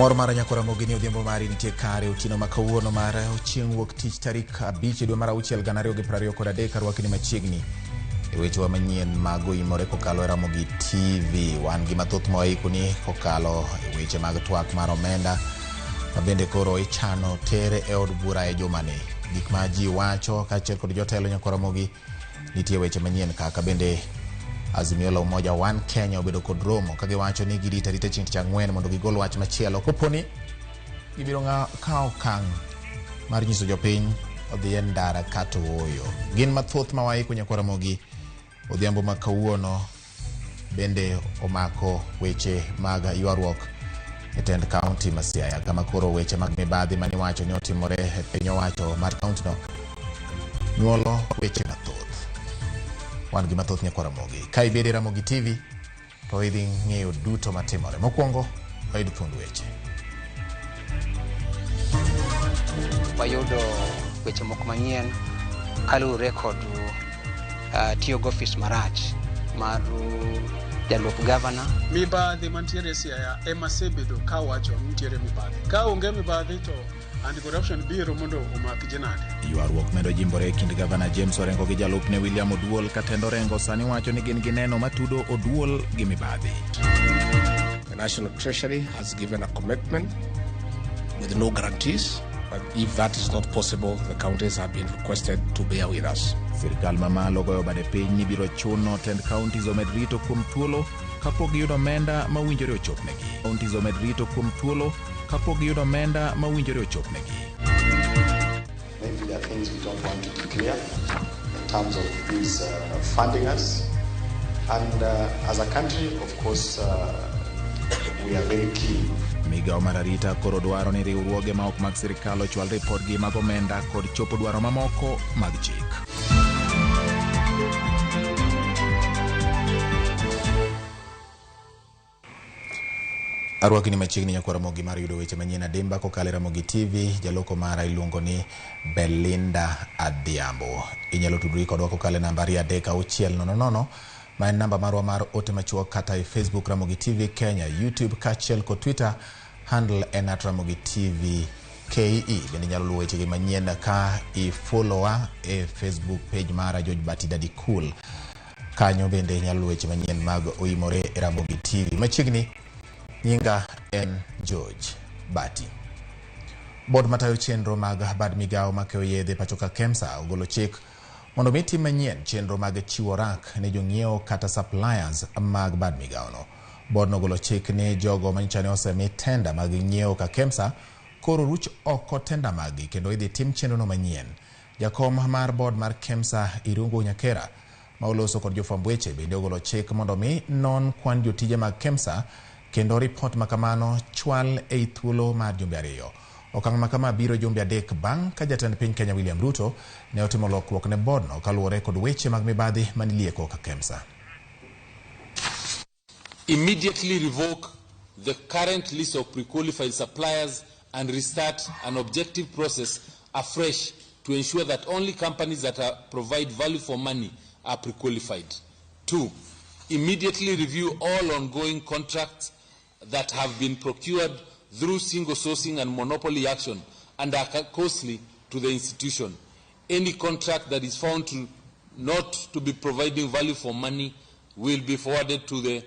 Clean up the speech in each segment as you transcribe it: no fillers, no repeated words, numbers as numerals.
Mor mar Ramogi ni odhiambo mari nitie kare otieno ma kawuono mar chieng' wuok tich tarik 5 dwe mar 6 2023 arwaki ni machiegni e weche manyien mag Oimore kokalo Ramogi TV. Wan gi mathoth moikuni kokalo e weche mag twak mar omenda ma bende koro ichano tere e od bura e jumani. Gik ma ji wacho kaachiel kod jotelo nyako Ramogi nitie weche manyien kaka bende Azimio la Umoja One Kenya obedo kod romo ka giwacho ni girita chieng' tich ang'wen mondo gigol wach machielo koponi gibiro kawo okang' mar nyiso jopiny odhi e ndara kata oyo. Gin mathoth ma waiko nyako Ramogi odhiambo ma kawuono bende omako weche mag ywaruok e tend kaunti ma Siaya kama koro weche mag mibadhi mani wacho ni otimore e piny owacho mar kaunti no nyuolo weche mathoth. Wan gi mathoth nyako Ramogi. Ka ibedi Ramogi TV to idhi ng'eyo duto matimore. Mokwongo wayud thuond weche. Wayudo weche moko manyien kaluwore kod tiyo gofis marach mar jalup gavana. Mibadhi mantiere Siaya ema sebedo ka wacho nitiere mibadhi. Ka onge mibadhi to anti-corruption biro mondo omak jinade. Ywaruok medo jimbore e kind gavana James Orengo gi jalupne William Oduol katendo Orengo sani wacho ni gin gi neno matudo Oduol gi mibadhi. The National Treasury has given a commitment with no guarantees, but if that is not possible, the counties have been requested to bear with us. Sirkal mamalo goyo bade piny ni biro chuno tend counties omed rito kuom thuolo kapok giyudo omenda mawinjore ochopnegi. Counties omed rito kuom thuolo kapok giyudo omenda mawinjore ochopnegi. Maybe there are things we don't want to declare in terms of these funding us. And as a country, of course, we are very keen. Migao mar arita koro dwaro ni riwruoge ma ok mag sirkal ochwal ripodgi mag omenda kod chopo dwaro mamoko mag chik. Arwaki ni machiegni nyako Ramogi mar yudo weche manyien adimba kokalo Ramogi TV. Jaloko mara iluongo ni Belinda Adhiambo. Inyalo tudri kodwa kokalo nambari 3600 ma en namba marwa mar ote machuok kata e Facebook Ramogi TV Kenya, YouTube kaachiel kod Twitter handle en @Ramogi TV KE. Bende nyalo luwo weche manyien ka i-followa e Facebook page mara George Bati Daddy Cool. Kanyo bende nyalo luwo weche manyien mag Oimore e Ramogi TV. Machiegni nyinga en George Bati. Bod matayo chenro mag bad migao makeo yedhe pachoka KEMSA ogolo chik mondo miti manyien chenro mag chiwo rak ne jong'iewo kata suppliers mag bad migao no. Bod nogolo chik ni jogo manyichane osemi tenda mag ng'iewo ka KEMSA koro ruch oko tenda magi kendo idhi tim chenro no manyien. Jakom mar bod mar KEMSA Irungu Nyakera ma oloso kod jofwamb weche bende ogolo chik mondo mi non kwan jotije mag KEMSA kendo report makamano chwal e thuolo mar jumbe 2. Okang' makama biro jumbe 3 bang' ka jatend piny Kenya William Ruto ne otimo lokruok ne bod no kaluwore kod weche mag mibadhi manilieko ka KEMSA. Immediately revoke the current list of pre-qualified suppliers and restart an objective process afresh to ensure that only companies that provide value for money are pre-qualified. 2. Immediately review all ongoing contracts that have been procured through single sourcing and monopoly action and are costly to the institution. Any contract that is found not to be providing value for money will be forwarded to the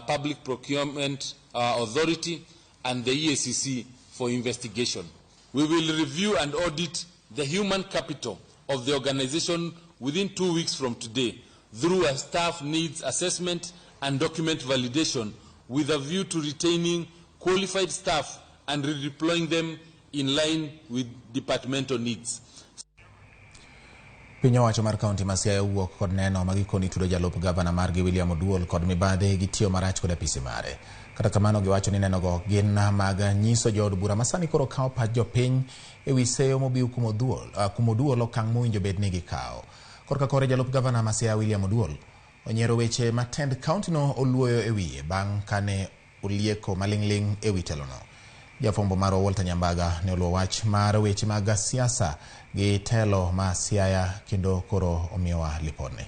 Public Procurement Authority and the EACC for investigation. We will review and audit the human capital of the organization within 2 weeks from today through a staff needs assessment and document validation with a view to retaining qualified staff and redeploying them in line with departmental needs. Piny owacho mar kaunti ma Siaya wuok kod neno magikoni tudo jalup gavana margi William Oduol kod mibadhi gi tiyo marach kod apise mare. Kata kamano giwacho ni nenogo gin mag nyiso jood bura masani koro kawo pach jopiny e wi seyo mobiw kuom Oduol okang' mowinjo bed ni gikawo. Korka kore jalup gavana ma Siaya William Oduol onyiero weche matend kaunti no oluoyo e wiye bang' kane olieko maling'ling e wi telono. Jafwambo mar Walter Nyambaga ne oluwo wach mar weche mag siasa gi telo ma Siaya kendo koro omiyowa lipodne.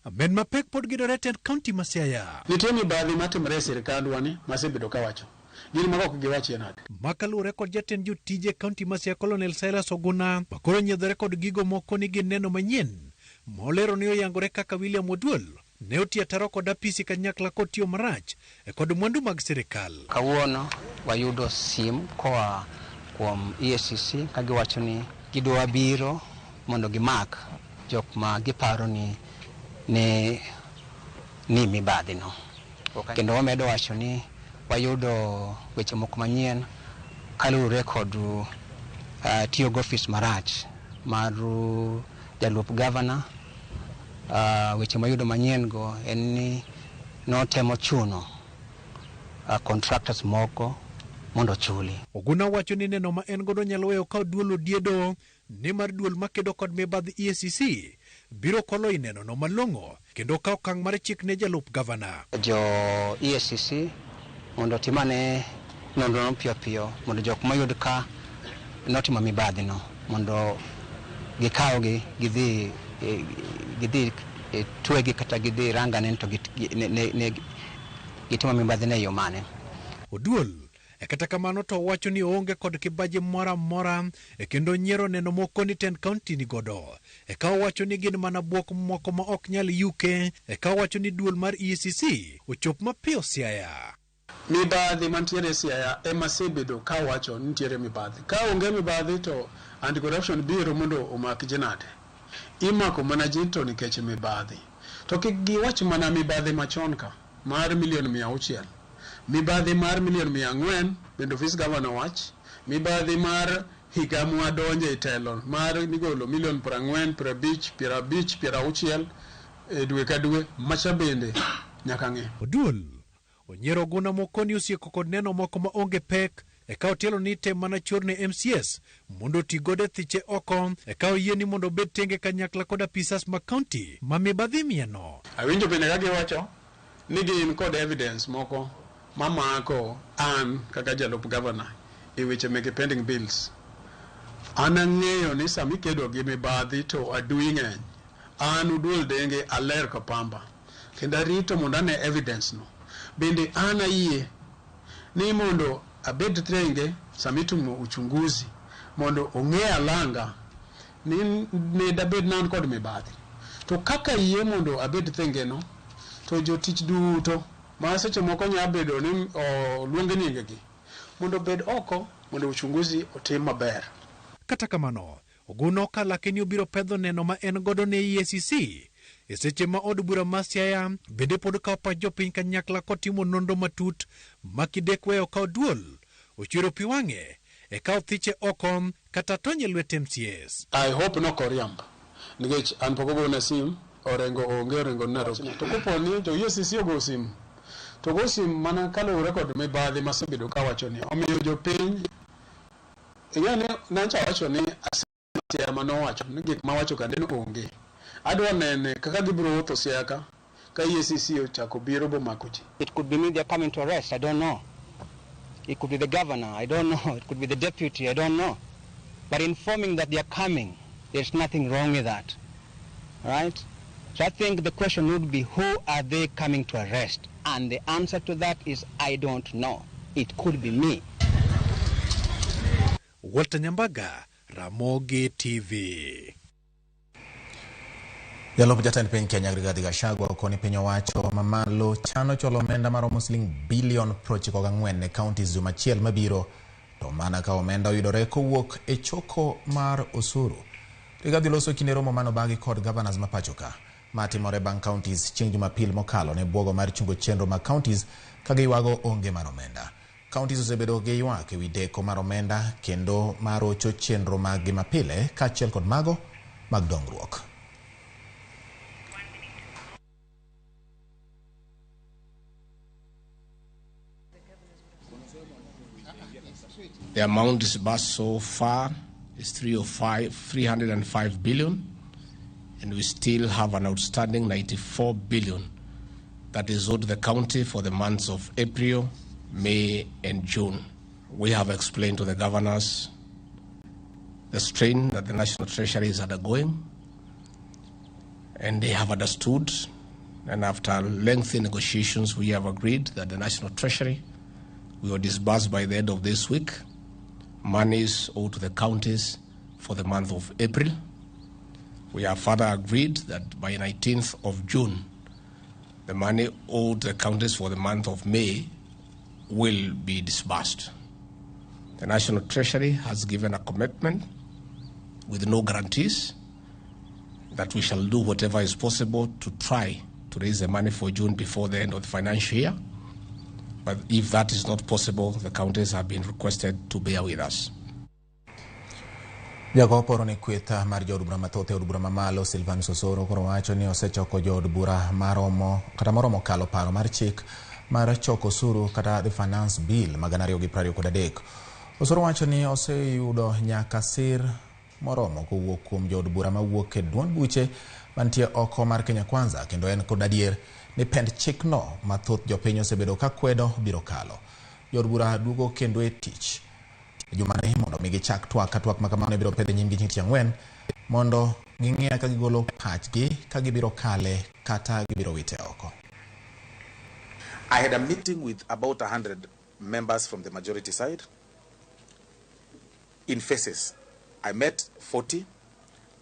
Amen mapek pod gidore tend county ma Siaya. Nitie mibadhi matimre e sirikandwa ni masebedo kawacho. Gin mago ok giwachi nade. Makalure kod jatend jotije county ma Siaya Colonel Silas Oguna makoro nyiedhore kod gigo moko ni gin neno manyien. Molero ni oyangore kaka William Oduol ne otiyo ataro kod apisi kanyakla kotiyo marach kod mwandu mag sirikal. Kawuono wayudo sim koa kuom EACC kagiwacho ni gidwa biro mondo gimak jok ma giparo ni mibadhi no. Kendo wamedo wacho ni wayudo weche moko manyien kalure kod tiyo gofis marach mar jalup governor. Weche mayudo manyien go en ni notemo chuno contractors moko mondo chuli. Oguna wacho ni neno ma en godo nyalo weyo ka duol odiedo ni mar duol makedo kod mibadhi EACC biro kolo ineno no malongo kendo ka okang' mar chik ne jalup gavana. Jo EACC mondo timane nonro piyo piyo mondo jok mayud ka notimo mibadhi no mondo gikawgi gidhi twegi kata gidhi rangane to gitimo mibadhi ne yo mane. Oduol kata kamano to wacho ni oonge kod kibaji mora kendo nyiero neno moko ni tend county ni godo. Ka wacho ni gin mana buok moko ma ok nyal yuke. Ka wacho ni duol mar EACC ochop mapiyo Siaya. Mibadhi mantiere Siaya ema sebedo ka wacho nitiere mibadhi. Ka onge mibadhi to anti-corruption biro mondo omak jinade. Imako mana ji to nikech mibadhi. To kik giwach mana mibadhi machon ka mar $600,000. Mibadhi mar $400,000 bendo ofis governor wach. Mibadhi mar higa mwadonje itelo mar migolo $40,000, $50,000, $60,000 dwe ka dwe macha bende nyaka ng'e. Oduol onyiero Oguna moko ni osieko kod neno moko ma onge pek ka otielo ni tem mana chor ne MCS mondo ti gode thiche oko ka oyie ni mondo bed tenge kanyakla kod apisas ma county ma mibadhi mieno. Awinjo bende ka giwacho ni gin kod evidence moko mamako an kaka jalup governor e weche meke pending bills. An ang'eyo ni sami kedo gi mibadhi to adui ng'eny. An Oduol Denge aler kapamba kendo arito mondo ane evidence no. Bende an ayie ni mondo abed trenge samitimo uchunguzi mondo ong'e alanga ni dabed nan kod mibadhi. To kaka yie mondo abed thenge no to jotich duto ma seche moko nya bedo ni luonge nyingegi mondo bed oko mondo uchunguzi otim maber. Kata kamano Oguna okalake ni obiro pedho neno ma en godo ne EACC e seche ma od bura ma Siaya bende pod kawo pach jopiny kanyakla kotimo nonro matut makidek weyo ka Oduol ochwero pi wang'e ka othiche oko kata tonye lwet MCS. I hope no koriamba nikech an pok ogona sim orengo Nairobi. To kopo ni to EACC ogo sim to go sim mana kalure kod mibadhi masebedo kawacho ni omiyo jopiny yani nancha wacho ni Siaya manowacho ni gik mawacho kande no onge. Adwa nene kaka gibiro wuotho Siaya ka EACC ochako biro bomako ji. It could be me they're coming to arrest, I don't know. It could be the governor, I don't know. It could be the deputy, I don't know. But informing that they're coming, there's nothing wrong with that. All right? So I think the question would be, who are they coming to arrest? And the answer to that is, I don't know. It could be me. Walter Nyambaga, Ramogi TV. Jalup jatend piny Kenya Rigathi Gachagua okoni piny owacho mamalo chano cholo omenda maromo $94 billion ne counties juma achiel mabiro to mana ka omenda oyudore kowuok e choko mar osuru. Rigathi loso kinde romo mano bagi kod governors ma pachoka matimore bang' counties chieng' Jumapil mokalo ne bwogo mar chungo chenro mag counties ka giwago onge mar omenda. Counties osebedo gi ywak ewi deko mar omenda kendo marocho chenro mag gi mapile kaachiel kod mago mag dongruok. The amount disbursed so far is 305 billion, and we still have an outstanding 94 billion that is owed the county for the months of April, May, and June. We have explained to the governors the strain that the National Treasury is undergoing, and they have understood. And after lengthy negotiations, we have agreed that the National Treasury will disburse by the end of this week monies owed to the counties for the month of April. We have further agreed that by 19th of June, the money owed to the counties for the month of May will be disbursed. The National Treasury has given a commitment with no guarantees that we shall do whatever is possible to try to raise the money for June before the end of the financial year. But if that is not possible, the counties have been requested to bear with us. Jago poro ni kweta mar jod bura mathoth od bura mamalo Silvan Sosoro koro wacho ni osechoko jod bura maromo kata moromo kalo paro mar chik mar choko osuru kata the finance bill magana 223. Osoro wacho ni oseyudo nyaka sir moromo kowuok kuom jod bura mawuok e duond buche mantie oko mar Kenya Kwanza, kendo en kod adier ni pend chik no mathoth jopiny osebedo ka kwedo biro kalo. Jod bura duogo kendo e tich jumane mondo migi chak twak makamano biro pedhe nyimgi chieng' Ang'wen mondo ging'e ka gigolo pachgi ka gibiro kale kata gibiro wite oko. I had a meeting with about 100 members from the majority side in phases. I met 40,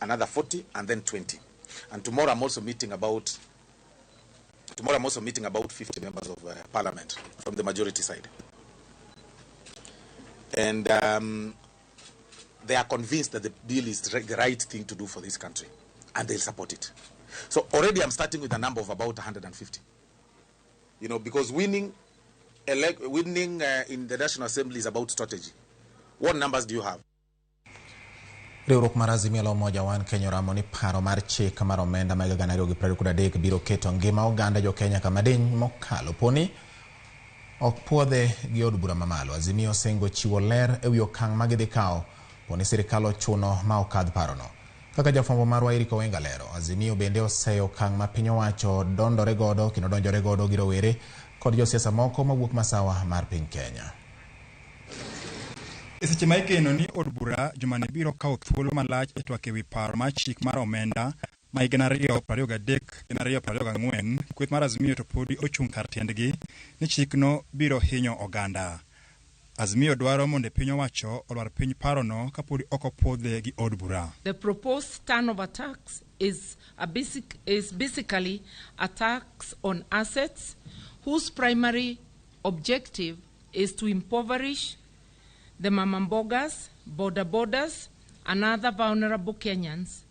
another 40, and then 20. And tomorrow I'm also meeting about 50 members of parliament from the majority side. And they are convinced that the bill is the right thing to do for this country, and they'll support it. So already I'm starting with a number of about 150. You know, because winning in the National Assembly is about strategy. What numbers do you have? Riwruok mar Azimio la Umoja Wan Kenya ramo ni paro mar chik mar omenda mag 2023 biro keto ngima oganda jo Kenya kama diny mokalo poni ok puodhe gi od bura mamalo. Azimio osingo chiwo ler ewi okang' ma gidhi kawo poni sirikal ochuno ma okadh parono. Kaka jafwambo marwa Eriko Wenga lero, Azimio bende oseyo okang' ma piny owacho dondore godo kendo donjore godo gi rowere kod josiasa moko mawuok masawa mar piny Kenya. Seche ma igeno ni od bura jumane biro kawo thuolo malach e twak ewi paro mar chik mar omenda ma higni 2023 2024, kweth mar Azimio to podi ochung' kar tiendgi ni chikno biro hinyo oganda. Azimio dwaro mondo piny owacho olwar piny parono kapodi ok opodhe gi od bura. The proposed turnover tax is basically a tax on assets whose primary objective is to impoverish the mamambogas, border-borders, and other vulnerable Kenyans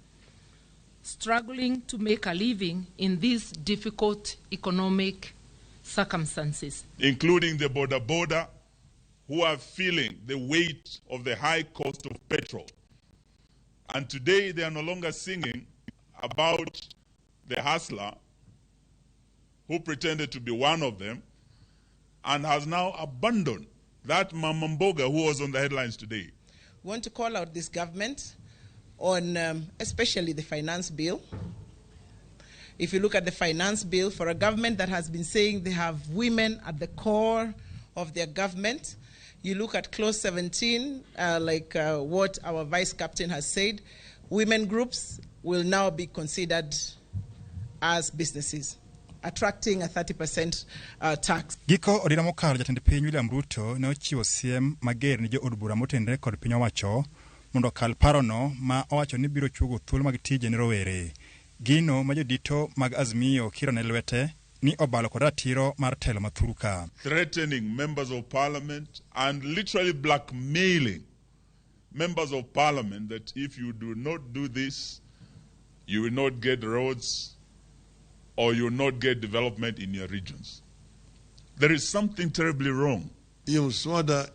struggling to make a living in these difficult economic circumstances. Including the border who are feeling the weight of the high cost of petrol. And today they are no longer singing about the hustler who pretended to be one of them and has now abandoned that Mamamboga who was on the headlines today. We want to call out this government on especially the finance bill. If you look at the finance bill, for a government that has been saying they have women at the core of their government, you look at clause 17, what our vice captain has said, women groups will now be considered as businesses, attracting a 30% tax. Giko odira mokalo jatend piny William Ruto ne ochiwo siem mager ni jo od bura motenre kod piny owacho mondo kal parono ma owacho ni biro chugo thuolo mag tije ne rowere. Gino ma jodito mag Azimio kiro ne lwete ni obalo kod ratiro mar telo mathuruka. Threatening members of parliament and literally blackmailing members of parliament that if you do not do this, you will not get roads or you will not get development in your regions. There is something terribly wrong. Hiyo mswada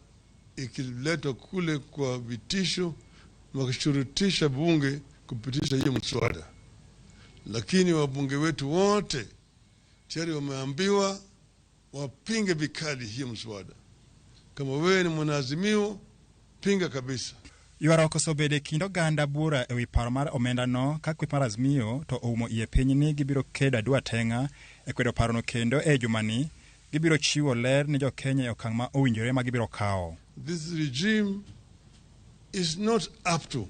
ikiletwa kule kwa vitisho wakishurutisha bunge kupitisha hiyo mswada. Lakini wabunge wetu wote tayari wameambiwa wapinge vikali hiyo mswada. Kama wewe ni mwanaazimio, pinga kabisa. Ywaroko sobede kindo ganda bura ewi paro mar omenda no ka kweth mar Azimio to oumo iye piny ni gibiro kedo adwa tenga e kwedo parono kendo e jumani gibiro chiwo ler ni jo Kenya e okang' ma owinjore ma gibiro kawo. This regime is not up to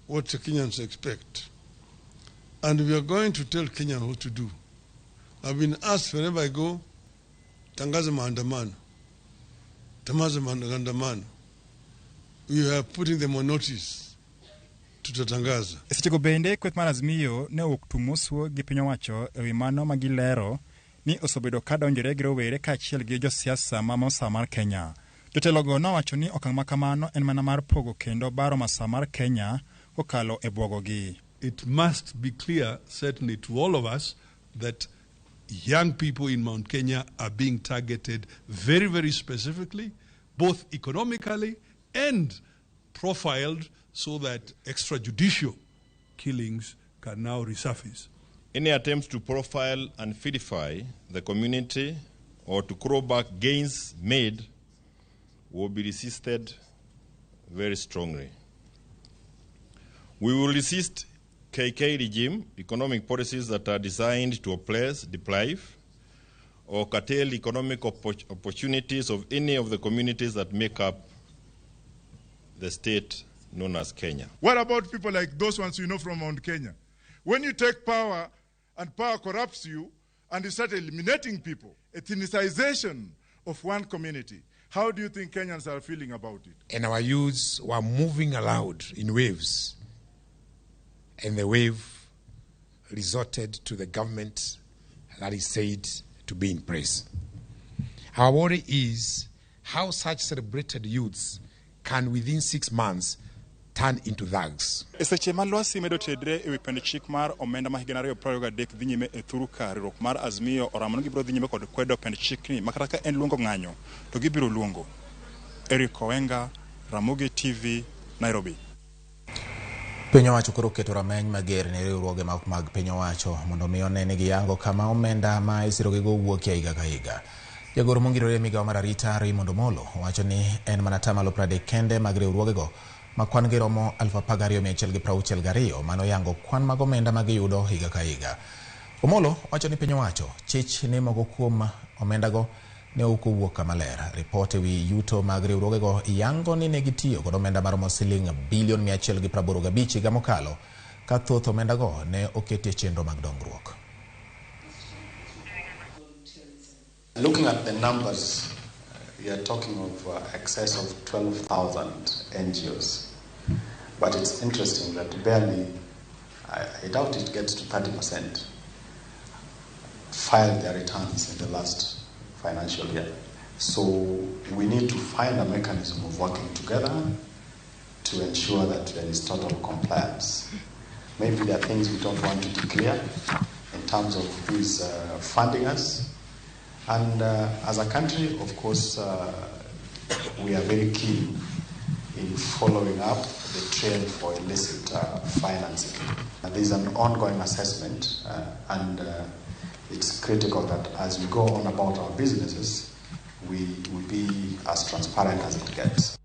what the Kenyans expect. And we are going to tell Kenya what to do. I've been asked wherever I go, tangaza maandamano. Tamaza maandamano. We are putting them on notice. Tutatangaza. Sechego bende kweth mar Azimio ne oktumuswo gi piny owacho ewi mano magilero ni osebedo ka donjore gi rowere kaachiel gi josiasa ma mosa mar Kenya. Jotelogo nowacho ni okang' ma kamano en mana mar pogo kendo baro masa mar Kenya kokalo e bwogogi. It must be clear, certainly to all of us, that young people in Mount Kenya are being targeted very, very specifically, both economically and profiled so that extrajudicial killings can now resurface. Any attempts to profile and feedify the community or to claw back gains made will be resisted very strongly. We will resist KK regime economic policies that are designed to oppress, deprive, or curtail economic opportunities of any of the communities that make up the state known as Kenya. What about people like those ones you know from Mount Kenya? When you take power and power corrupts you and you start eliminating people, ethnicization of one community, how do you think Kenyans are feeling about it? And our youths were moving aloud in waves. And the wave resorted to the government that is said to be in place. Our worry is how such celebrated youths can within 6 months turn into thugs. Seche ma lwasi medo tedre ewi pend chik mar omenda ma higana 2023 dhi nyime e thuru ka riwruok mar Azimio oramano gibiro dhi nyime kod kwedo pend chikni makata ka en luongo ng'anyo to gibiro luongo. Eric Owenga, Ramogi TV, Nairobi. Piny owacho koro keto rameny mager ne riwruoge mag piny owacho mondo mi one ni giyango kama omenda ma isirogigo wuokie higa ka higa. Jagoro mongirore migawo mar arita Raymond Omolo wacho ni en mana tamalo 30 kende mag riwruogego ma kwan gi romo 12,162 mano yango kwan mag omenda ma giyudo higa ka higa. Omolo wacho ni piny owacho chich ni mogo kuom omendago ne okowuok kama ler. Ripot ewi yuto mag riwruogego yango ni ne gitiyo kod omenda maromo siling bilion 185 higa mokalo ka thoth omendago ne oketie chenro mag dongruok. Looking at the numbers, we are talking of excess of 12,000 NGOs. But it's interesting that barely, I doubt it gets to 30%, filed their returns in the last financial year. So we need to find a mechanism of working together to ensure that there is total compliance. Maybe there are things we don't want to declare in terms of who is funding us. And as a country, of course, we are very keen in following up the trend for illicit financing. There is an ongoing assessment, and it's critical that as we go on about our businesses, we be as transparent as it gets.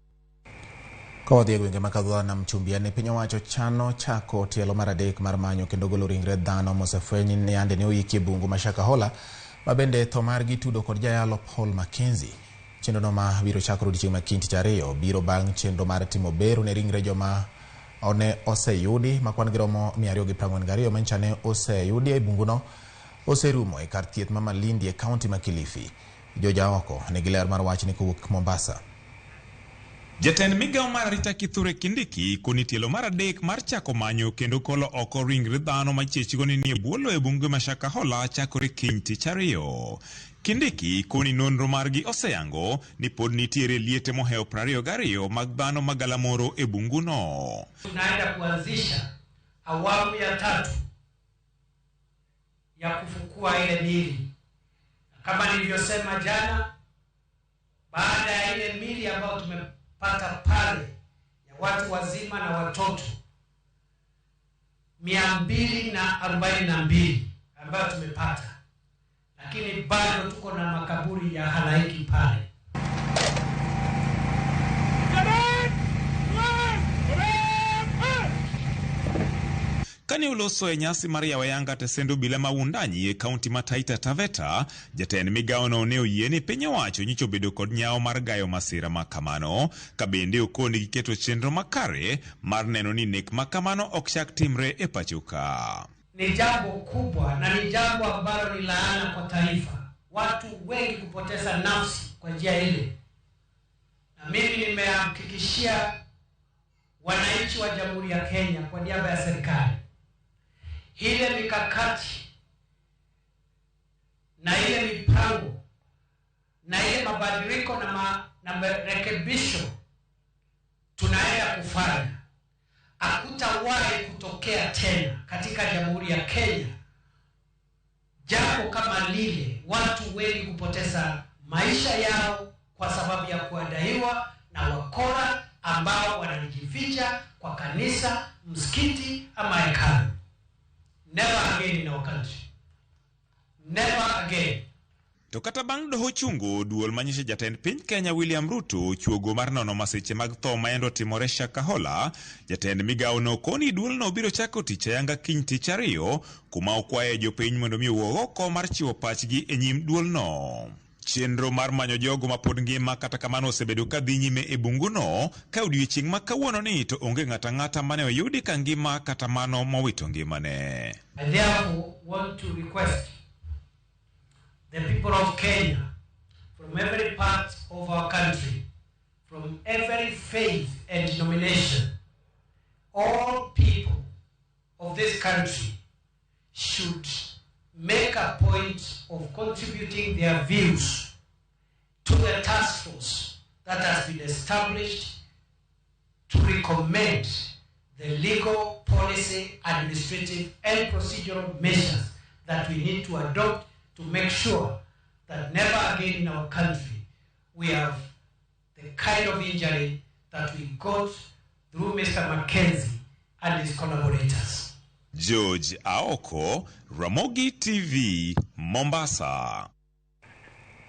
Kodhi gwenge makadhwa na mchumbia ni piny owacho chano chako tielo mar adek mar manyo kendo golo ringre dhano mosefweny ni ande ne oyiki bungu mashaka hola mabende tho margi tudo kod jayalo Paul Mackenzie. Chenro no ma biro chakro odiechieng' ma kiny tich ariyo biro bang' chenro mar timo bero ne ringre joma one oseyudi ma kwan gi romo 242 mancha ne oseyudi e bunguno oserumo e kar thieth ma Malindi e kaunti ma Kilifi. Joja oko ne giler mar wach ni kowuok Mombasa. Jatend migawo mar arita Kithure Kindiki koni tielo mar adek mar chako manyo kendo kolo oko ringre dhano ma chechgo ni nie bwolo e bunge ma Shakahola chakore kiny tich ariyo. Kindiki koni nonro margi oseyango ni pod nitiere liete mohewo 22 mag dhano magalamoro e bunguno. Tunaenda kuanzisha awamu ya 3 ya kufukua ile mili. Kama nilivyosema jana, baada ya ile mili ambayo tumepata pale ya watu wazima na watoto 242 ambayo tumepata, lakini bado tuko na makaburi ya halaiki pale. Kani uloso e nyasi Maria Wayanga tesendo bila mawundanyi e kaunti ma Taita Taveta, jatend migawo no ne oyieni piny owacho nyicho bedo kod nyawo mar gayo masira makamano, kabende okoni giketo chenro makare mar neno ni nek makamano ok chak timre e pachoka. ni jambo kubwa na ni jambo ambalo ni laana kwa taifa. Watu wengi kupoteza nafsi kwa njia ile. Na mimi nimehakikishia wananchi wa Jamhuri ya Kenya kwa niaba ya serikali, ile mikakati na ile mipango na ile mabadiliko na marekebisho tunaenda kufanya hakutawahi kutokea tena katika Jamhuri ya Kenya jambo kama lile, watu wengi kupoteza maisha yao kwa sababu ya kuadaiwa na wakora ambao wanajificha kwa kanisa, msikiti ama hekalu. Never again in our country. Never again. To kata bang' doho chungo, duol manyiso jatend piny Kenya William Ruto chuogo mar nono masiche mag tho maendo timore Shakahola, jatend migao no koni duol no biro chako tich ayanga kiny tich ariyo, kuma okwaye jopiny mondo mi owuog oko mar chiwo pachgi e nyim duol no. Chenro mar manyo jogo ma pod ngima kata kamano osebedo ka dhi nyime e bungu no, ka odiechieng' ma kawuono ni to onge ng'ata ng'ata mane oyudi ka ngima kata mano mowito ngimane. I therefore want to request the people of Kenya, from every part of our country, from every faith and denomination, all people of this country should make a point of contributing their views to the task force that has been established to recommend the legal, policy, administrative, and procedural measures that we need to adopt to make sure that never again in our country we have the kind of injury that we got through Mr. Mackenzie and his collaborators. George Aoko, Ramogi TV, Mombasa.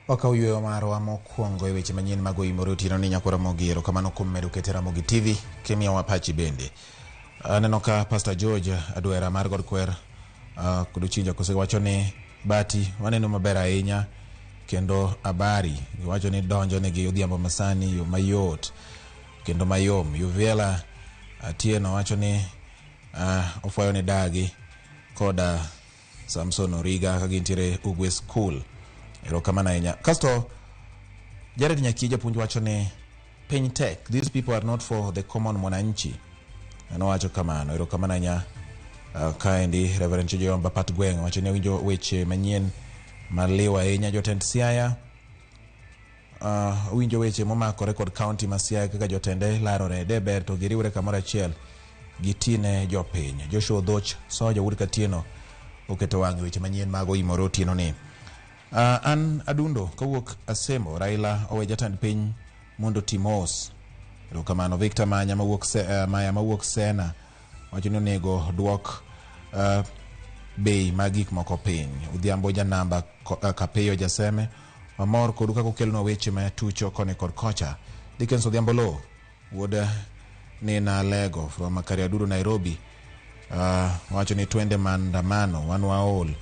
Wakauyo marwa mokwongo e weche manyien mag Oimore otieno ni nyako Ramogi erokamano kuom medo kete Ramogi TV kemia wapachi bende. Aneno ka Pastor George Adwera mar God Kwer kuduchinja kosewacho ni bati waneno maber ahinya kendo habari giwacho ni donjo negi odhiambo masani yo mayot kendo mayom. Yuviela Atieno wacho ni ofwayo ni dagi koda Samson Origa ka gintiere Ugwe School. Erokamano ahinya. Kasto Jared Nyaki japuonj wacho ni piny tek, these people are not for the common mwananchi. Wacho kamano. Erokamano ahinya. Kaendi Reverend Chijomba Pat Gweng wacho ni winjo weche manyien maliwa ahinya. Jotend Siaya winjo weche momakore kod county ma Siaya kaka jotende larore deber to giriwre kamoro achiel gitine jopiny. Joshua Dhoch Soja Wuod Katieno oketo wang' weche manyien mag Oimore otieno ni. An adundo kawuok Asembo, Raila owe jatend piny mondo timos. Erokamano. Victor Maya mawuok Sena wacho ni onego duok bei mag gik moko piny. Odhiambo janamba Kapeyo Jaseme mamor kod kaka okelno weche ma tucho kone kod kocha. Dickens Odhiambo Lo wuod Nina Lego from Makariaduru Nairobi wacho ni twende maandamano wan waol.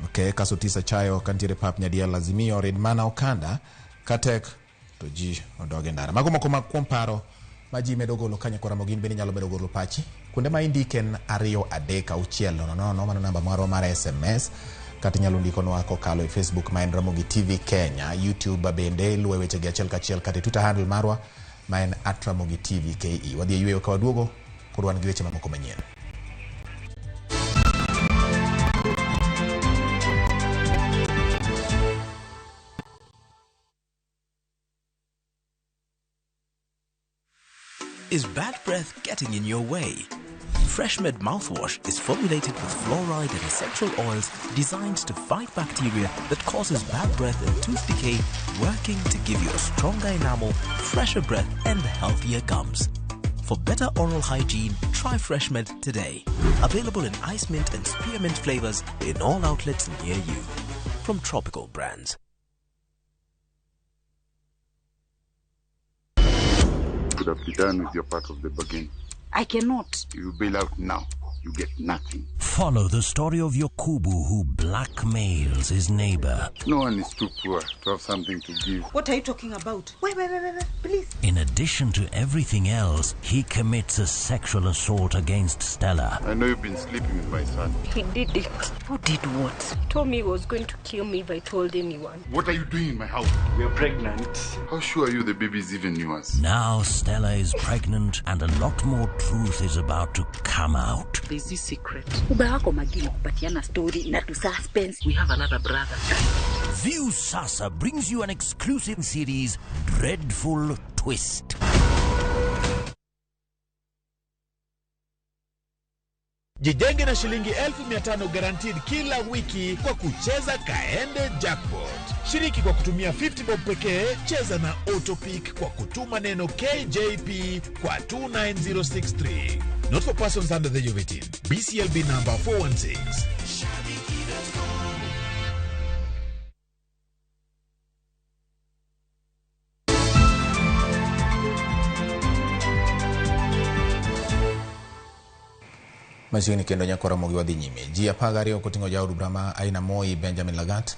Okay, kaso Tisa Chayo kantiere pap Nyadia Lazimio red mana okanda katek to ji odoge ndara. Mago moko kuom paro ma ji medo golo kanya kora mogin bende nyalo medo golo pachi kunde ma indiken 23600 mano namba marwa mar SMS kata nyalo ndiko nwa kokalo e Facebook ma en Ramogi TV Kenya, YouTube bende luwe weche gi achiel kachiel kata Twitter handle marwa ma en @Ramogi TV KE. Wadhi yweyo ka waduogo pod wan gi weche mamoko manyien. Is bad breath getting in your way? Freshmed mouthwash is formulated with fluoride and essential oils designed to fight bacteria that causes bad breath and tooth decay, working to give you a stronger enamel, fresher breath and healthier gums. For better oral hygiene, try Freshmed today. Available in ice mint and spearmint flavors in all outlets near you. From Tropical Brands. Could have been done with your part of the bargain. I cannot. You bail out now. You get nothing. Follow the story of Yokubu who blackmails his neighbor. No one is too poor to have something to give. What are you talking about? Wait, please. In addition to everything else, he commits a sexual assault against Stella. I know you've been sleeping with my son. He did it. Who did what? He told me he was going to kill me if I told anyone. What are you doing in my house? We are pregnant. How sure are you the baby is even yours? Now Stella is pregnant and a lot more truth is about to come out. There's this secret. Story, not to suspense. We have another brother. View Sasa brings you an exclusive series, Dreadful Twist. Jijenge na shilingi 1500 guaranteed kila wiki kwa kucheza Kaende Jackpot. Shiriki kwa kutumia 50 bob pekee, cheza na Autopic kwa kutuma neno KJP kwa 29063. Not for persons under the age of 18. BCLB number 416. Machini kendo nyako Ramogi wadhi nyime. Ji 12 koting'o jaod Brahma aina Moi Benjamin Lagat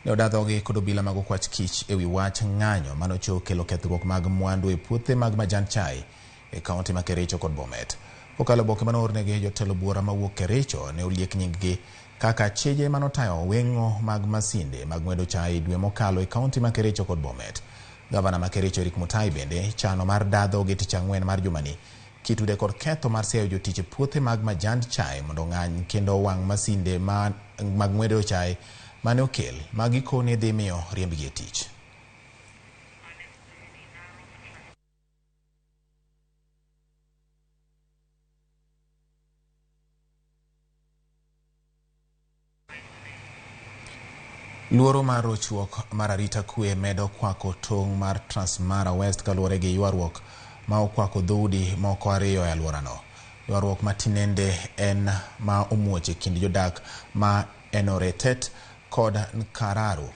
ne odadhogi kod obila mag okwach kich ewi wach ng'anyo manocho kelo kethruok mag mwandu e puothe mag majan chai e kaunti ma Kericho kod Bomet. Kokalo boke manoornegi jotelo buora mawuok Kericho ne oliek nying-gi kaka cheje manotayo weng'o mag masinde mag ng'wedo chai dwe mokalo e kaunti ma Kericho kod Bomet. Gavana ma Kericho Eric Mutai bende chano mar dadhogi tich ang'wen mar jumani kitude kod ketho mar seyo jotich puothe mag majand chai mondo ng'any kendo wang' masinde mag ng'wedo chai mane okel magikone dhi miyo riembgi e tich. Luoro mar rochruok mar arita kwe medo kwako tong' mar Transmara West kaluwore gi ywaruok ma okwako dhoudi moko ariyo e alworano. Ywaruok matinende en ma omuoche kind jodak ma Enoretet kod Nkararu.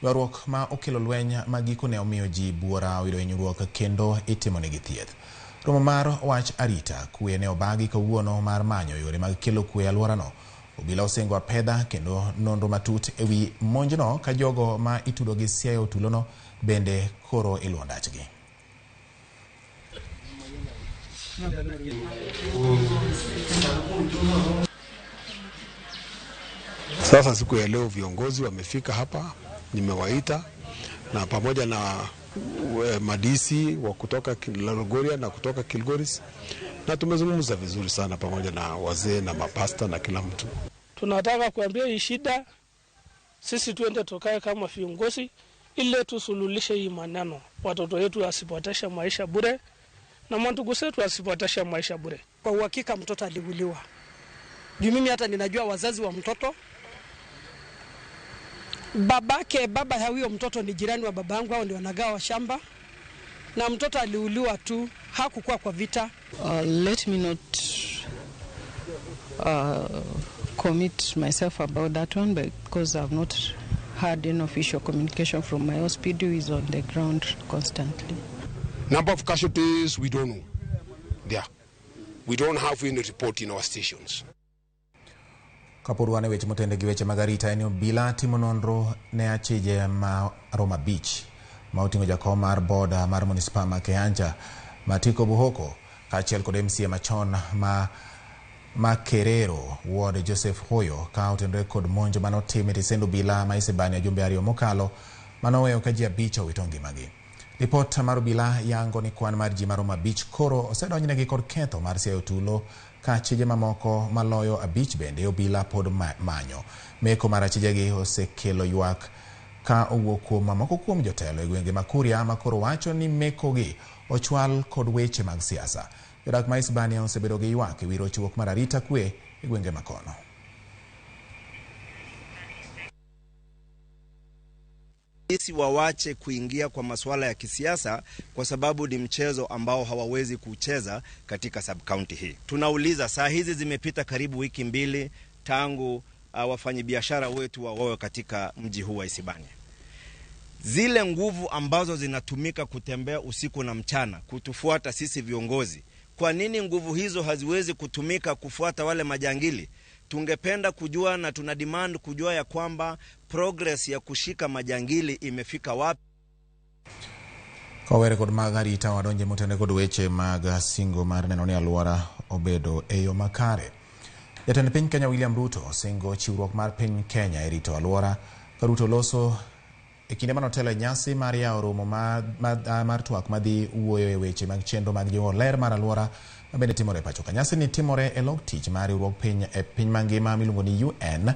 Ywaruok ma okelo lweny ma gikone omiyo ji buora oyudo hinyruok kendo itimonegi thieth. Romo mar wach arita kwe ne obagi kawuono mar manyo yore mag kelo kwe e alworano. Obila osengo apedha kendo nonro matut ewi monjno ka jogo ma itudo gi siayo tulono bende koro iluwo ndachgi. Sasa siku ya leo viongozi wamefika hapa, nimewaita na pamoja na madisi wa kutoka Lagoria na kutoka Kilgoris, na tumezungumza vizuri sana pamoja na wazee na mapasta na kila mtu. Tunataka kuambia hii shida, sisi tuende tukae kama viongozi ili tusuluhishe hii maneno. Watoto wetu wasipoteshe maisha bure na mandugu zetu wasipoteshe maisha bure. Kwa uhakika mtoto aliuliwa. Juu mimi hata ninajua wazazi wa mtoto. Baba ya huyo mtoto ni jirani wa babangu, hao ndio wanagawa shamba. Na mtoto aliuliwa tu, hakukuwa kwa vita. Let me not commit myself about that one because I've not had any official communication from my hospital who is on the ground constantly. Number of casualties, we don't know. Yeah. We don't have any report in our stations. Kapurwane weche motende gi weche magarita eni obila timo nonro ne achije ma Roma Beach ma oting'o jakom mar boda mar municipal ma Keanja Matiko Buhoko kaachiel kod MCA machon ma Kerero Ward Joseph Hoyo ka otenore kod monj manotim e tisend obila ma isebani jumbe ariyo mokalo manoweyo ka ji 5 owito ngimagi. Report mar obila yango ni kwan mar ji ma Roma Beach koro osedonjnegi kod ketho mar siayo tulo ka achije mamoko maloyo 5 bende obila pod manyo. Meko mar achijegi osekelo ywak ka owuok kuom mamoko kuom jotelo e gwenge ma Kuria ma koro wacho ni mekogi ochwal kod weche mag siasa. Jodak ma Hispania osebedo gi ywak ewi rochruok mar arita kwe e gwenge ma kono. Sisi wawache kuingia kwa masuala ya kisiasa kwa sababu ni mchezo ambao hawawezi kucheza katika sub-county hii. Tunauliza, saa hizi zimepita karibu wiki 2 tangu wafanyabiashara wetu wawe katika mji huu wa Isibania. Zile nguvu ambazo zinatumika kutembea usiku na mchana kutufuata sisi viongozi, kwa nini nguvu hizo haziwezi kutumika kufuata wale majangili? Tungependa kujua na tuna demand kujua ya kwamba progress ya kushika majangili imefika wapi. Kowere kod mag arita wadonje motene kod weche mag singo mar neno ni alwora obedo e yo makare. Jatend piny Kenya William Ruto singo chiwruok mar piny Kenya e rito alwora ka Ruto loso e kinde manotelo nyasi mar yawo romo mar twak madhi wuoyo e weche mag chenro mag jiwo ler mar alwora mabende timore pacho ka. Nyasi ni timore e lok tich mar riwruok piny e piny mangima miluongo ni UN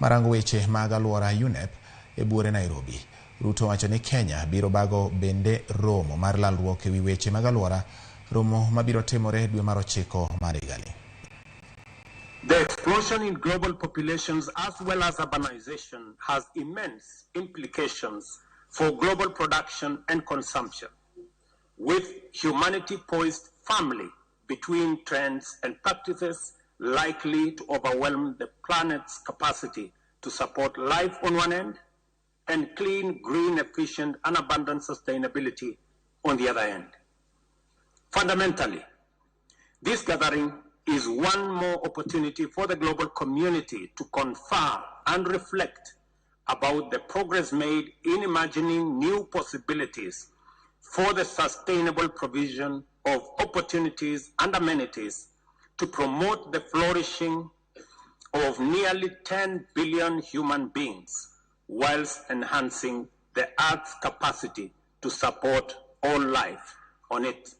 marango weche mag alwora UNEP e buore Nairobi. Ruto wacho ni Kenya biro bago bende romo mar lalruok e wi weche mag alwora, romo mabiro timore dwe mar 9 mar higani. The explosion in global populations as well as urbanization has immense implications for global production and consumption, with humanity poised firmly between trends and practices likely to overwhelm the planet's capacity to support life on one end and clean, green, efficient, and abundant sustainability on the other end. Fundamentally, this gathering is one more opportunity for the global community to confer and reflect about the progress made in imagining new possibilities for the sustainable provision of opportunities and amenities to promote the flourishing of nearly 10 billion human beings, whilst enhancing the Earth's capacity to support all life on it.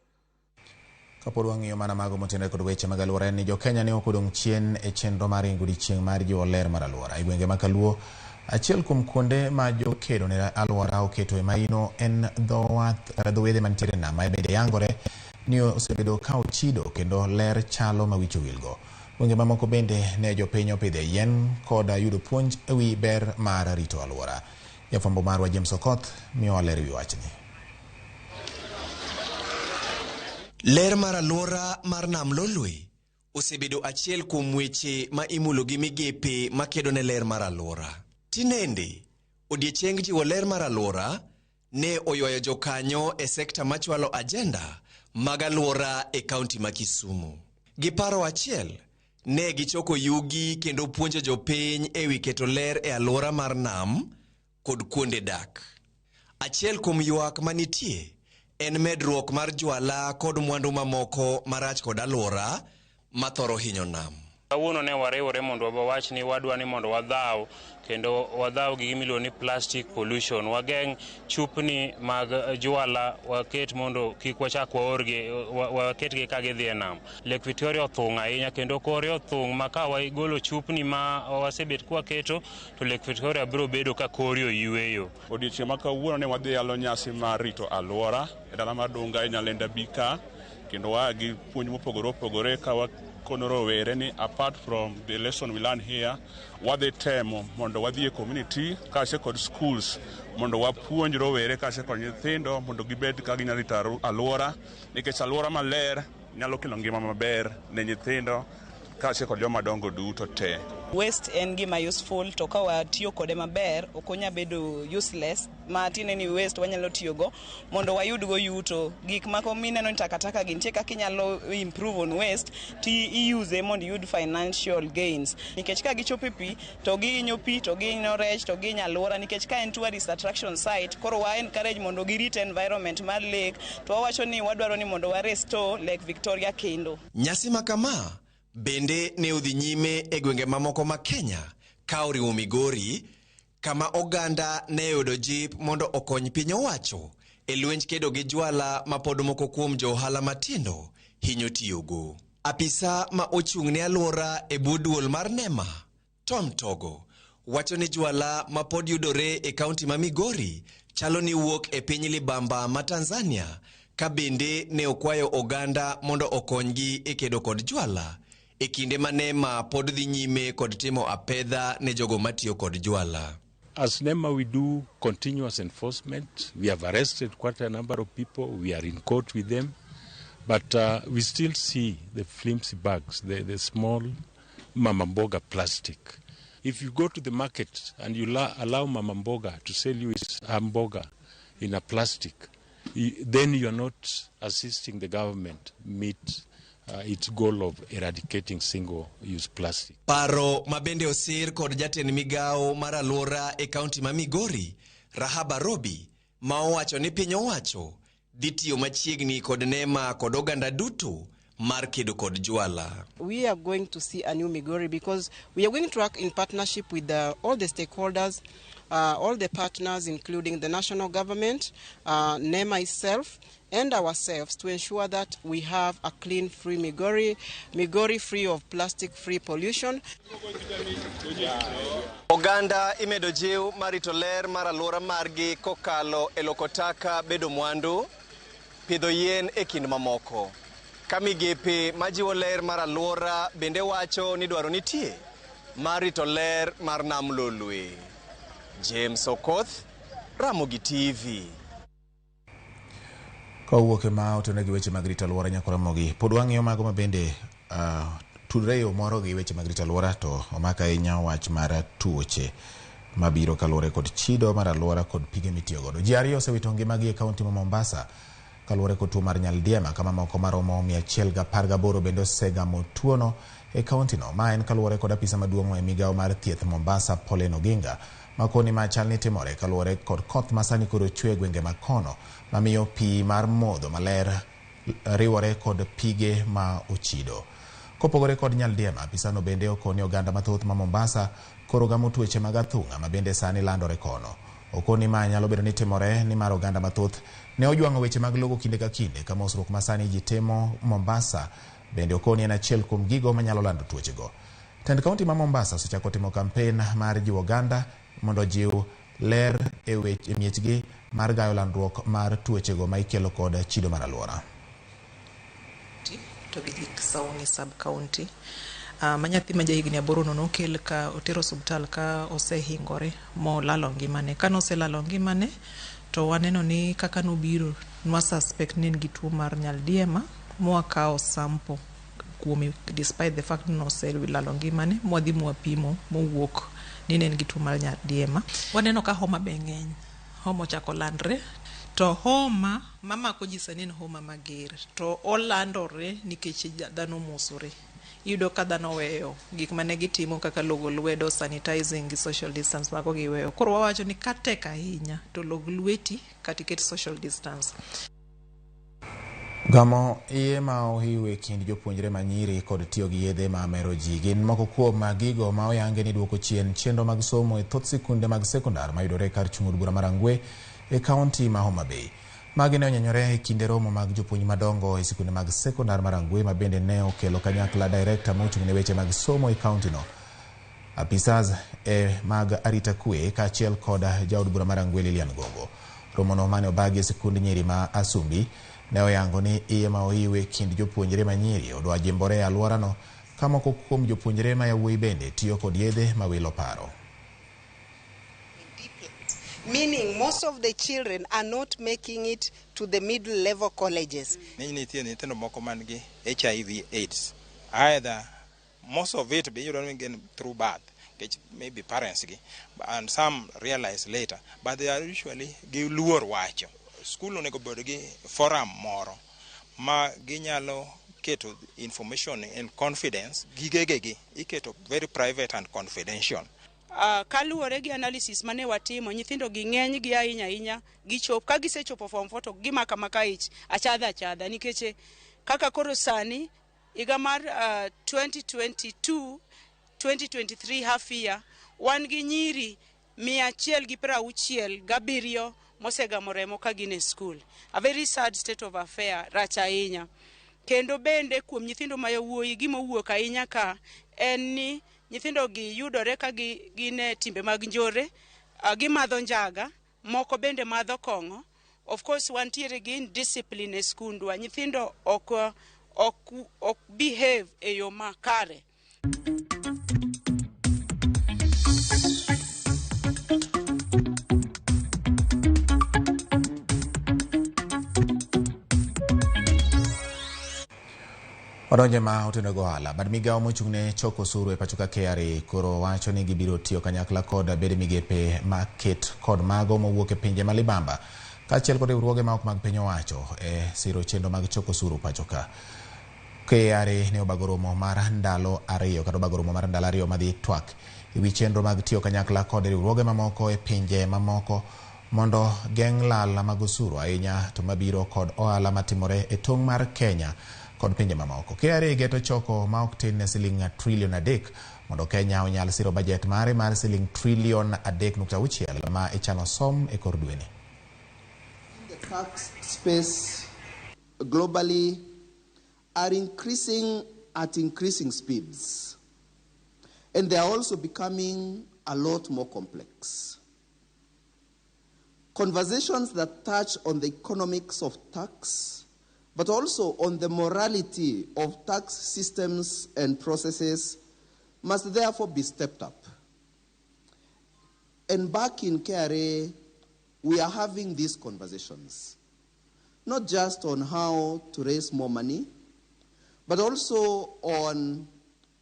Kapod wang'iyo mana mago motene kod weche mag alwora ni jo Kenya ne okudong chien e chenro mar godiechieng' mar jiwo ler mar alwora. E gwenge makaluo, achiel kuom kuonde ma jo kedo ne alwora oketo e maino en dho wedhe mantiere nam ma bende yangore ni osebedo ka ochido kendo ler chalo mawicho wilgo. Gwenge mamoko bende ne jo piny opidhe yien kod yudo puonj e wi ber mar rito alwora. Jafwambo marwa James Okoth miyo ler wi wachni. Ler mar alwora mar nam Lolwe osebedo achiel kuom weche ma imulo gi migepe makedo ne ler mar alwora. Tinende, odiechieng jiwo ler mar alwora ne oywayo jokanyo e sekta machwalo agenda mag alwora e kaunti ma Kisumu. Gi paro achiel, ne gichoko yugi kendo puonjo jopiny e wi keto ler e alwora mar nam kod kuonde dak. Achiel kuom ywak manitie en medruok mar jwala kod mwandu mamoko marach kod alwora mathoro hinyo nam. Kawuono ne wariwore mondo wawach ni wadwa ni mondo wadhaw kendo wadhaw gi gimiluongo ni plastic pollution. Wageng' chupni mag jwala waket mondo kik wachak waorgi, waketgi ka gidhi e nam. Lake Victoria othung' ahinya kendo kore othung' ma ka wagolo chupni ma wasebet kwa keto to Lake Victoria biro bedo ka kore oyweyo. Odiechieng' ma kawuono ne wadhi yalo nyasi mar rito alwora e dala mar Dunga e Nyalenda Bika, kendo wa gi puonj mopogore opogore ka kono rowere ni apart from the lesson we learn here, wadhi temo mondo wadhi e community kase kod schools mondo wapuonj rowere kase kod nyithindo mondo gibed ka ginyalo rito alwora, nikech alwora maler nyalo kelo ngima maber ne nyithindo kase kod joma dongo duto te. Waste en gima useful to ka watiyo kode maber okonya bedo useless. Ma tine ni waste wanyalo tiyogo mondo wayudgo yuto. Gik mako mineno ni takataka gin nitie kaka inyalo improve on waste ti iuse mondo yud financial gains. Nikech ka gichopo pi to gihinyo pi to gihinyo rech to gihinyo alwora, nikech ka en tourist attraction site koro wa encourage mondo girit environment mar lake to wawacho ni wadwaro ni mondo wa restore Lake Victoria kendo. Nyasi makama bende ne udhi nyime e gwenge mamoko ma Kenya ka oriwo Migori, kama oganda ne yudo jip mondo okony piny owacho e lwenj kedo gi jwala ma pod moko kuom jo ohala matindo hinyo tiyogo. Apisa ma ochung' ne alwora e bwo duol mar NEMA, Tom Togo, wacho ni jwala ma pod yudore e kaunti ma Migori chalo ni wuok e piny libamba ma Tanzania, ka bende ne okwayo oganda mondo okonygi e kedo kod jwala e kinde ma NEMA pod dhi nyime kod timo apedha ne jogo matiyo kod jwala. As NEMA, we do continuous enforcement. We have arrested quite a number of people. We are in court with them. But we still see the flimsy bags, the small mama mboga plastic. If you go to the market and you allow mama mboga to sell you his hamburger in a plastic, then you are not assisting the government meet its goal of eradicating single-use plastic. Paro mabende osir kod jatend migao mar alwora e kaunti ma Migori, Rahaba Robi, ma owacho ni piny owacho dhi tiyo machiegni kod NEMA kod oganda duto mar kedo kod jwala. We are going to see a new Migori because we are going to work in partnership with all the stakeholders, all the partners, including the national government, NEMA itself, and ourselves to ensure that we have a clean, free Migori, Migori free of plastic, free pollution. Oganda imedo jiw marito ler mar alwora margi kokalo e loko taka bedo mwandu, pidho yien e kind mamoko. Ka migepe majiwo ler mar alwora bende wacho ni dwaro nitie marito ler mar nam lolwe. James Okoth, Ramogi TV. Kawuok ma otene gi weche mag rito alwora nyako Ramogi. Pod wang'iyo mago mabende tudre yo moro gi weche mag rito alwora to omaka ahinya wach mar tuoche mabiro kaluwore kod chido mar alwora kod pige mitiyo godo. Ji ariyo osewito ngimagi e kaunti ma Mombasa kaluwore kod tuo mar nyaldiema, kama moko maromo 118 bende osegamo tuono e kaunti no. Ma en kaluwore kod apisa maduong' e migao mar thieth Mombasa, Pauline Oginga, makoni machal ni timore kaluwore kod koth masani koro chwe gwenge makono mamiyo pi mar modho maler riwore kod pige ma ochido. Kopogore kod nyaldiema, apisa no bende okoni oganda mathoth ma Mombasa koro gamo tuoche mag athung'a ma bende sani landore kono. Okoni ma nyalo bedo ni timore ni mar oganda mathoth ne ojwang'o weche mag logo kinde ka kinde ka mosruok masani ji timo Mombasa bende okoni en achiel kuom gigo manyalo lando tuoche go. Tend kaunti ma Mombasa osechako timo kampen mar jiwo oganda mondo jiw ler e weche miechgi mar gayo landruok mar tuoche go ma ikelo kod chido mar alwora. To gi Sauni sub county manyathi ma jahigni 8 no okel ka otero osuptal ka osehingore mo lalo ngimane. Ka noselalo ngimane to waneno ni kaka nobiro nwa suspect ni gi tuo mar nyaldiema mwakawo sample kuome despite the fact no oselalo ngimane mwadhi mwapimo mowuok ni ne gi tuo mar nyaldiema. Waneno ka homa be ng'eny, homa chako landre to homa mamako ji sani en homa mager to olandore nikech dhano mosore. Yudo ka dhano weyo gik mane gitimo kaka logo lwedo, sanitizing gi social distance mago giweyo. Koro wawacho ni katek ahinya to log lweti katiket social distance. Gamo iye ma ohiwe kind jopuonjre manyiri kod tiyo gi yedhe ma mero ji gin moko kuom gigo ma oyange ni duoko chien chenro mag somo e thoth sikunde mag sekondar mayudore kar chung' od bura mar Angwe e kaunti ma Homa Bay. Magi ne onyanyore e kinde romo mag jopuonj madongo e sikunde mag sekondar mar Angwe ma bende ne okelo kanyakla director mochung' ne weche mag somo e kaunti no. Apisas mag arita kwe kaachiel kod jaod bura mar Angwe Lilian Gongo. Romo no mane obagi e sikunde nyiri ma Asumbi ne oyango ni iye ma ohiwe kind jopuonjre manyiri odwa jimbore e alwora no ka moko kuom jopuonjre ma yawuoyi bende tiyo kod yedhe ma wilo paro. Meaning most of the children are not making it to the middle level colleges. Nyithindo moko man gi HIV AIDS. Either most of it be you don't get through birth, which maybe parents gi, and some realize later, but they are usually give luor wacho. School onego bed gi forum moro ma ginyalo keto information and confidence gigegi iketo very private and confidential. Kaluwore gi analysis mane watimo, nyithindo gi ng'eny gi ahinya gichop ka gisechopo form 4 to gimaka maka ich achadha nikech kaka koro sani iga mar 2022 2023 half year wan gi nyiri 167 mosegamo remo ka gin e school. A very sad state of affair, rach ahinya. Kendo bende kuom nyithindo ma yawuoyi gima wuok ahinya ka en ni nyithindo gi yudore ka gine timbe mag njore, gimadho njaga, moko bende madho kong'o. Of course wantiere gi discipline e skundwa, nyithindo ok behave e yo makare. Wadonje ma otene go hala, bad migao mochung'ne choko osuru e pachoka KRA koro wacho ni gibiro tiyo kanyakla kod bede migepe market kod mago mowuok e pinje malibamba kaachiel kod riwruoge ma ok mag piny owacho e siro chenro mag choko osuru pachoka. KRA ne obago romo mar ndalo ariyo kata obago romo mar ndalo ariyo madhi twak ewi chenro mag tiyo kanyakla kod riwruoge mamoko e pinje mamoko mondo geng' lal mag osuru ahinya to mabiro kod ohala matimore e tong' mar Kenya kod pinje mamoko. KRA geto choko ma ok tin ne siling $3 trillion mondo Kenya onyal siro bajet mare mar siling $3.6 trillion ma ichano som e kor dweni. The tax space globally are increasing at increasing speeds, and they are also becoming a lot more complex. Conversations that touch on the economics of tax, but also on the morality of tax systems and processes, must therefore be stepped up. And back in KRA, we are having these conversations, not just on how to raise more money, but also on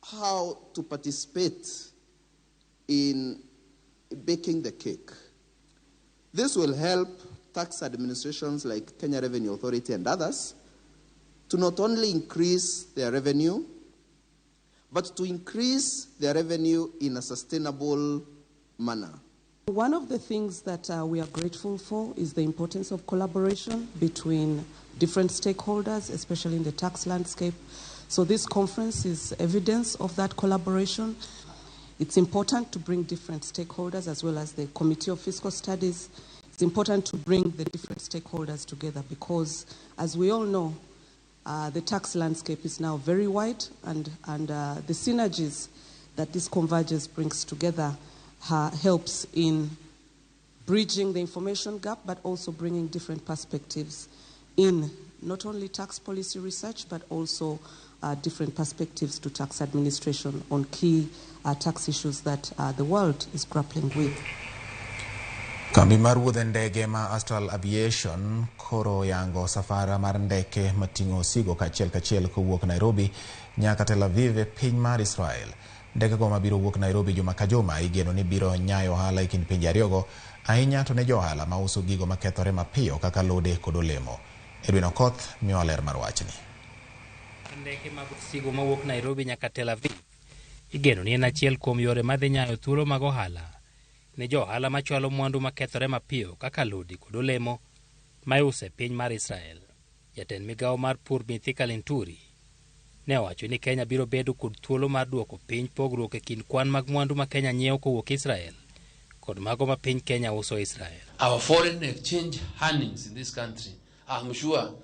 how to participate in baking the cake. This will help tax administrations like Kenya Revenue Authority and others to not only increase their revenue, but to increase their revenue in a sustainable manner. One of the things that we are grateful for is the importance of collaboration between different stakeholders, especially in the tax landscape. So this conference is evidence of that collaboration. It's important to bring different stakeholders as well as the Committee of Fiscal Studies. It's important to bring the different stakeholders together because, as we all know, the tax landscape is now very wide and the synergies that this convergence brings together helps in bridging the information gap, but also bringing different perspectives in not only tax policy research, but also different perspectives to tax administration on key tax issues that the world is grappling with. Kambi mar wuodhe ndege ma Astral Aviation koro yango safara mar ndeke mating'o osigo kachiel kowuok Nairobi nyaka Tel Aviv e piny mar Israel. Ndeke go mabiro wuok Nairobi juma ka juma igeno ni biro nyayo ohala e kind pinje ariyogo ahinya to ne johala ma uso gigo makethore mapiyo kaka lode kod olemo. Edwin Okoth miyo ler mar wachni. Ndeke mag osigo mawuok Nairobi nyaka Tel Aviv igeno ni en achiel kuom yore madhi nyayo thuolo mag ohala ne johala machwalo mwandu makethore mapiyo kaka lodi kod olemo ma iuso e piny mar Israel. Jatend migawo mar pur Mithika Linturi ne owacho ni Kenya biro bedo kod thuolo mar duoko piny pogruok e kind kwan mag mwandu ma Kenya nyiewo kowuok Israel kod mago ma piny Kenya uso Israel. Our foreign exchange earnings in this country, I'm sure,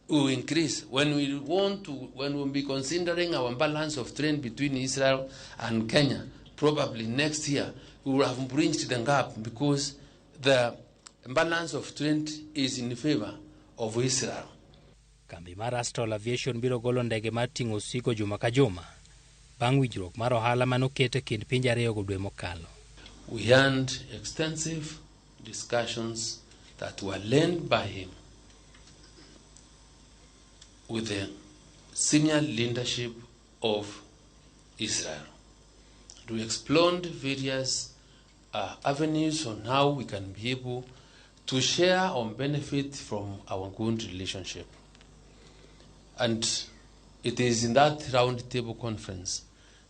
will increase when we'll be considering our balance of trade between Israel and Kenya. Probably next year we will have bridged the gap because the balance of trade is in favor of Israel. Kambi mar Astral Aviation biro golo ndege mar ting'o osigo juma ka juma bang' winjruok mar ohala manoket e kind pinje ariyogo dwe mokalo. We had extensive discussions that were led by him with the senior leadership of Israel. We explored various avenues on how we can be able to share or benefit from our good relationship. And it is in that round table conference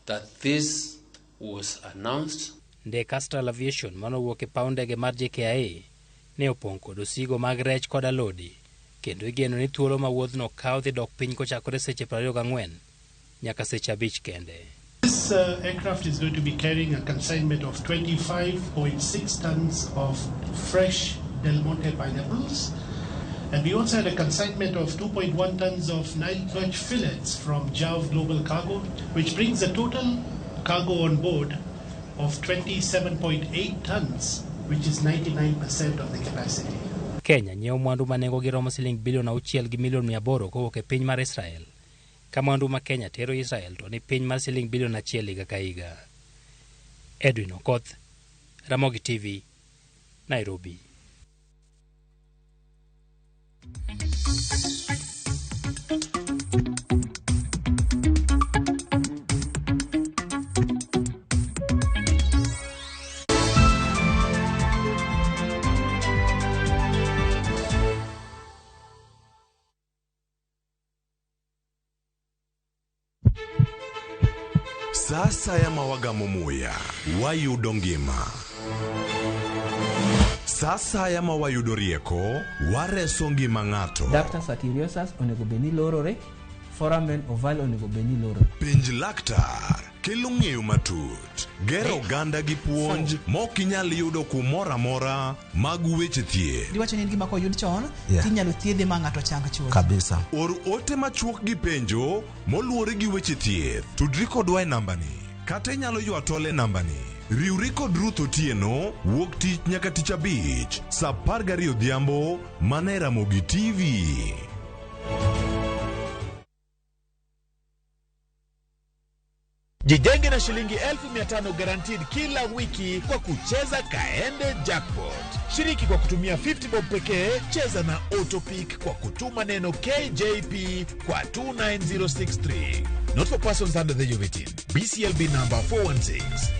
that this was announced. Ndek Astral Aviation manowuok e paw ndege mar JKIA ne opong' kod osigo mag rech kod alodi kendo igeno ni thuolo ma wuodhno kawo dhi dok piny kochakore seche 24 nyaka seche 5 kende. This aircraft is going to be carrying a consignment of 25.6 tons of fresh Del Monte pineapples, and we also had a consignment of 2.1 tons of Nile perch fillets from JAV Global Cargo, which brings the total cargo on board of 27.8 tons, which is 99% of the capacity. Kenya nyiewo mwandu ma nengogi romo siling bilion 6 gi milion 800 kowuok e piny mar Israel. Ka mwandu ma Kenya tero Israel to ni piny mar siling bilion 1 higa ka higa. Edwin Okoth, Ramogi TV, Nairobi. Sasa ya mawagamo muya wayudo ngima. Sasa ya mawayudo rieko wareso ngima ng'ato. Ductus arteriosus onego beni lorore, foramen oval onego beni lorore. Penj laktar kelo ng'eyo matut, gero oganda gi puonj mok inyal yudo kumoro amora mag weche thieth. Iwacho ni gima koyud chon, tinyalo thiedhe ma ng'ato chang chuth. Kabisa. Or ote machuok gi penjo moluwore gi weche thieth. Tudri kodwa e nambani kata inyalo ywa tole nambani. Riwri kod Ruth Otieno wuok tich nyaka tich abich saa 12 odhiambo mana e Ramogi TV. Jijenge na shilingi 1500 guaranteed kila wiki kwa kucheza Kaende Jackpot. Shiriki kwa kutumia 50 bob pekee, cheza na Autopic kwa kutuma neno KJP kwa 29063. Not for persons under the age of 18. BCLB number 416.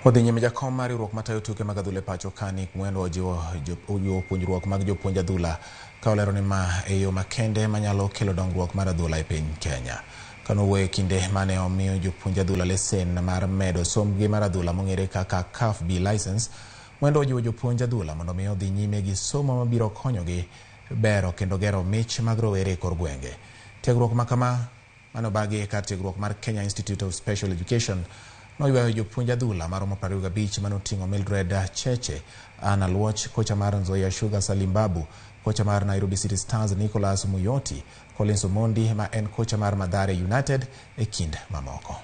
Odhi nyime jakom mar riwruok matayo tuke mag adhula e pacho kani Mwendo ojiwo puonjruok mag jopuonj adhula ka olero ni ma e yo makende manyalo kelo dongruok mar adhula e piny Kenya. Kano wuoyo e kinde mane omiyo jopuonj adhula lesen mar medo sombgi mar adhula mong'ere kaka CAF B license, Mwendo ojiwo jopuonj adhula mondo mi odhi nyime gi somo mabiro konyogi bero kendo gero mich mag rowere e kor gwenge. Tiegruok makama manobagi e kar tiegruok mar Kenya Institute of Special Education noywayo jopuonj adhula maromo 25 manoting'o Mildred Cheche, Anna Luoch, kocha mar Nzoia Sugar Salim Babu, kocha mar Nairobi City Stars Nicholas Muyoti, Collins Omondi ma en kocha mar Mathare United e kind mamoko.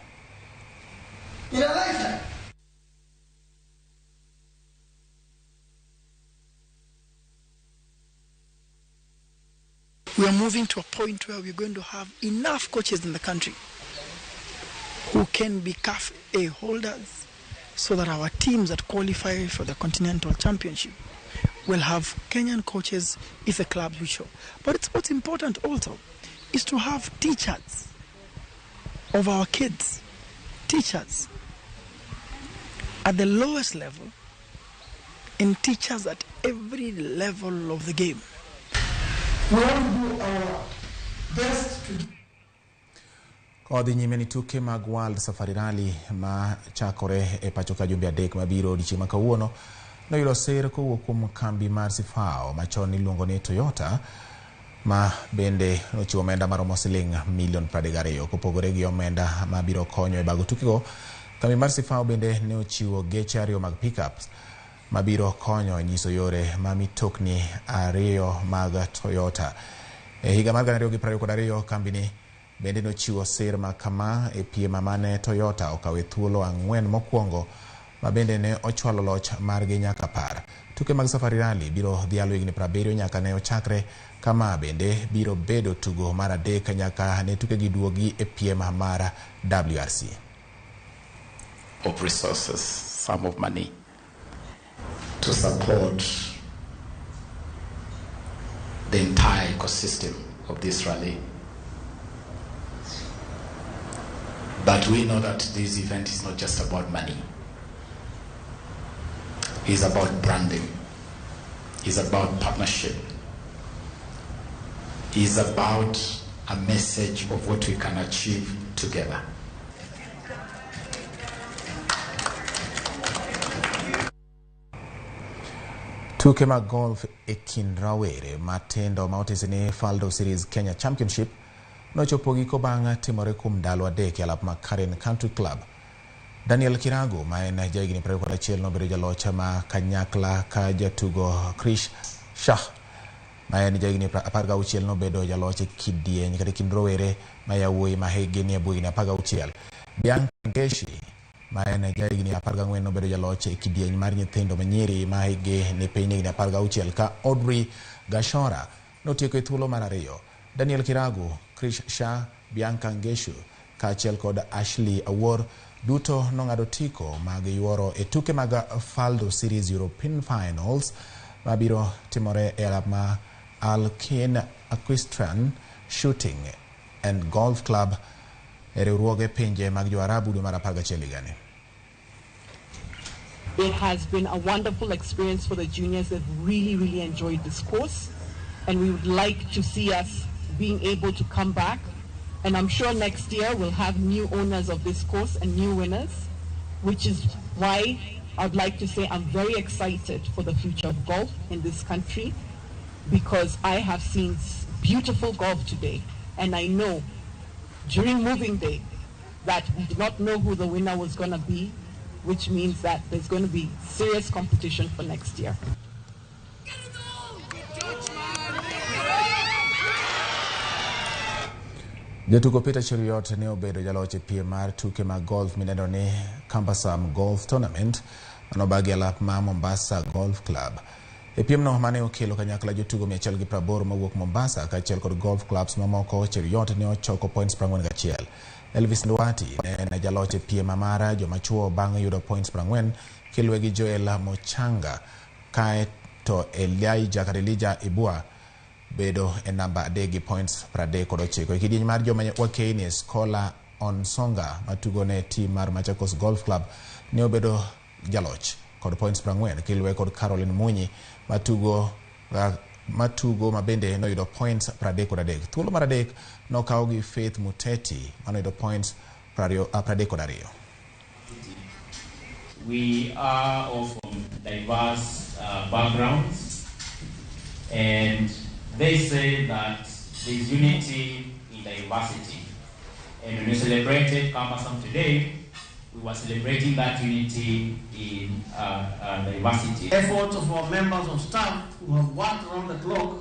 We are moving to a point where we're going to have enough coaches in the country who can be CAF A holders so that our teams that qualify for the Continental Championship will have Kenyan coaches if the clubs we show. But what's important also is to have teachers of our kids, teachers at the lowest level and teachers at every level of the game. We want to do our best to Odhi nyime ni tuke mag World Safari Rally ma chakore e pacho ka jumbe adek mabiro odiochieng' ma kawuono noyudo sir kowuok kuom kambi mar Sifao machon iluongo ni Toyota ma bende nochiwo omenda maromo $32 kopogore gi omenda mabiro konyo e bago tukego. Kambi mar Sifao bende ne ochiwo geche ariyo mag pickups mabiro konyo nyiso yore ma mitokni ariyo mag Toyota. E higa mar 2022 kambi ni bende nochiwo sir ma kama e piem mane Toyota okawe thuolo 4 mokwongo ma bende ne ochwalo loch margi nyaka par. Tuke mag Safari Rally biro dhialo higni 70 nyaka ne ochakre, kama bende biro bedo tugo mar adek nyaka ne tuke gi duogi e piem mar WRC. Of resources, sum of money to support the entire ecosystem of this rally. But we know that this event is not just about money. It's about branding. It's about partnership. It's about a message of what we can achieve together. Tuke mag golf e kind rawere matindo ma otese ni Faldo Series Kenya Championship nochopo giko bang' timore kuom ndalo adek e alap ma Karen Country Club. Daniel Kirago ma en jahigni 21 nobedo jaloch ma kanyakla ka jatugo Krish Shah ma en jahigni 16 nobedo jaloch e kidieny kata kind rowere ma yawuoyi ma higni e buigni 16. Bianca Ngeshi ma en jahigni 14 nobedo jaloch e kidieny mar nyithindo manyiri ma higni piny higni 16 ka Audrey Gashora notieko e thuolo mar ariyo. Daniel Kirago, Krish Shah, Bianca Ngeshu kaachiel kod Ashley Awor duto nong'ado tiko mag yuoro e tuke mag Faldo Series European Finals mabiro timore e alap ma Alkin Equestrian Shooting and Golf Club e riwruoge pinje mag Jo-Arabu dwe mar 11 higani. It has been a wonderful experience for the juniors. They've really enjoyed this course, and we would like to see us being able to come back. And I'm sure next year we'll have new owners of this course and new winners, which is why I'd like to say I'm very excited for the future of golf in this country, because I have seen beautiful golf today, and I know during moving day that we did not know who the winner was going to be, which means that there's going to be serious competition for next year. Jatugo Peter Cheriot ne obedo jaloch e piem mar tuke mag golf mineno ni Cumbersome Golf Tournament manobagi alap ma Mombasa Golf Club. E piem no mane okelo kanyakla jotugo 180 mawuok Mombasa kaachiel kod golf clubs mamoko, Cheriot ne ochoko points 41. Elvis Nduati ne en jaloch e piem mara jomachuo bang' yudo points 40 kilwe gi Joel Mochanga, kae to Elijah Ibua bedo e namba 3 gi points 39. E kidieny mar joma wakeni Scholar Onsonga matugo ne team mar Machakos Golf Club ne obedo jaloch kod points 40 kilwe kod Caroline Munyi matugo mabende noyudo points 33. Thuolo mar adek nokaw gi Faith Muteti manoyudo points 32. We are all from diverse backgrounds, and they say that there is unity in diversity. And when we celebrated Cumbersome today, we were celebrating that unity in diversity. Efforts of our members of staff who have worked around the clock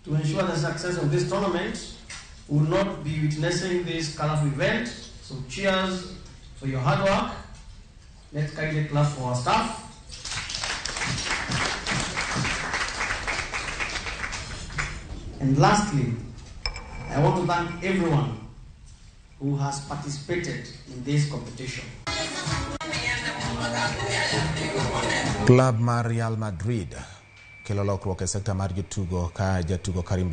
to ensure the success of this tournament will not be witnessing this colorful event. So cheers for your hard work. Let's kindly clap for our staff. And lastly, I want to thank everyone who has participated in this competition. Club mar Real Madrid kelo lokruok e sekta mar jotugo ka jatugo Karim